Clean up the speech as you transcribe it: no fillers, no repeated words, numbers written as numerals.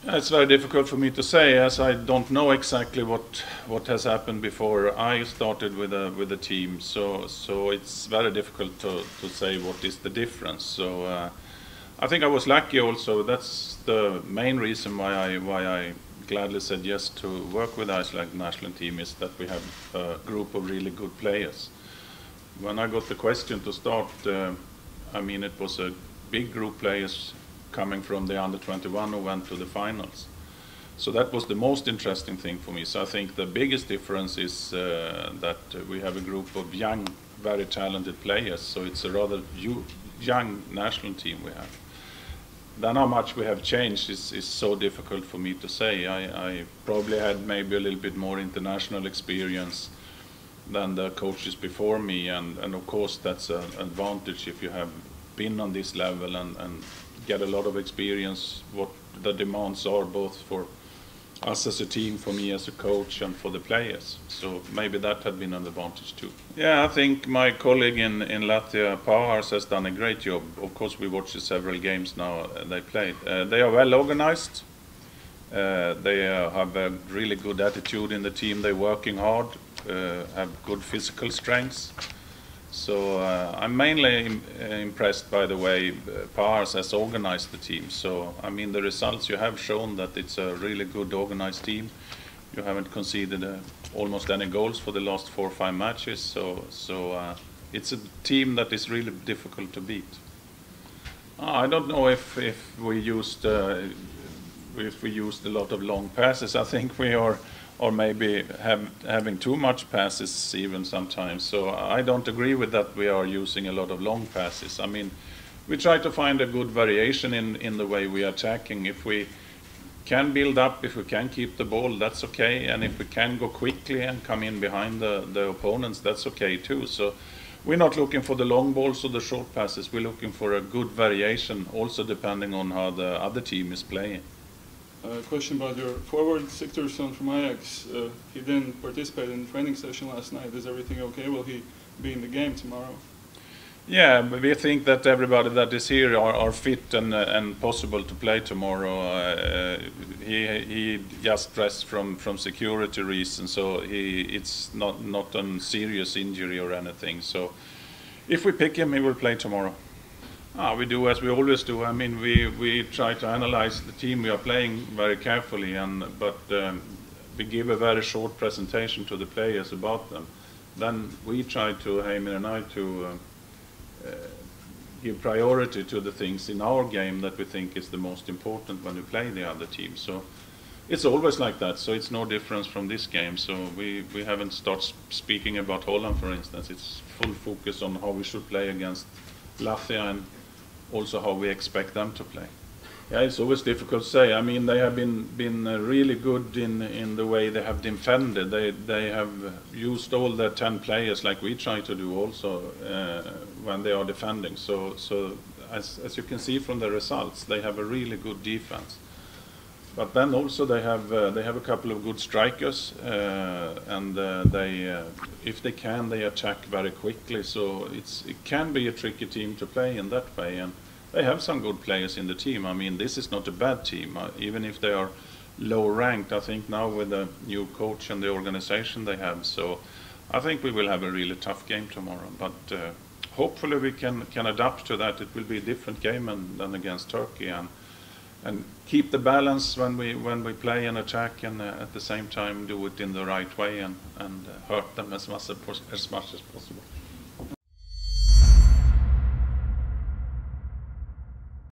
It's very difficult for me to say, as I don't know exactly what has happened before I started with the team. So it's very difficult to say what is the difference. So I think I was lucky also. That's the main reason why I gladly said yes to work with the Iceland national team, is that we have a group of really good players. When I got the question to start, I mean, it was a big group of players coming from the under-21 who went to the finals. So that was the most interesting thing for me. So I think the biggest difference is that we have a group of young, very talented players. So it's a rather young national team we have. Then how much we have changed is so difficult for me to say. I probably had maybe a little bit more international experience than the coaches before me, and of course that's an advantage if you have been on this level and get a lot of experience what the demands are, both for us as a team, for me as a coach, and for the players. So maybe that had been an advantage too. Yeah, I think my colleague in Latvia, Pāvārs, has done a great job. Of course, we watched several games now they played. They are well organized. They have a really good attitude in the team. They're working hard, have good physical strengths. So I'm mainly impressed by the way Pāvārs has organized the team. So I mean, the results you have shown that it's a really good organized team. You haven't conceded almost any goals for the last 4 or 5 matches. So it's a team that is really difficult to beat. I don't know if we used a lot of long passes. I think we are. Or maybe having too much passes even sometimes. So I don't agree with that we are using a lot of long passes. I mean, we try to find a good variation in the way we are attacking. If we can build up, if we can keep the ball, that's okay. And if we can go quickly and come in behind the opponents, that's okay too. So we're not looking for the long balls or the short passes. We're looking for a good variation, also depending on how the other team is playing. Question about your forward, Sigthursson from Ajax. He didn't participate in the training session last night. Is everything okay? Will he be in the game tomorrow? Yeah, but we think that everybody that is here are fit and possible to play tomorrow. He just dressed from security reasons, so it's not a serious injury or anything. So if we pick him, he will play tomorrow. We do as we always do. I mean, we try to analyze the team we are playing very carefully, but we give a very short presentation to the players about them. Then we try to, Heimir and I, to give priority to the things in our game that we think is the most important when we play the other team. So it's always like that. So it's no difference from this game. So we haven't started speaking about Holland, for instance. It's full focus on how we should play against Latvia and also how we expect them to play. Yeah, it's always difficult to say. I mean, they have been really good in the way they have defended. They have used all their 10 players like we try to do also when they are defending. So as you can see from the results, they have a really good defense. But then also they have a couple of good strikers, and if they can, they attack very quickly. So it can be a tricky team to play in that way, and they have some good players in the team. I mean, this is not a bad team, even if they are low ranked. I think now with the new coach and the organization they have, so I think we will have a really tough game tomorrow. But hopefully we can adapt to that. It will be a different game than against Turkey, and keep the balance when we play and attack, and at the same time do it in the right way and hurt them as much as possible.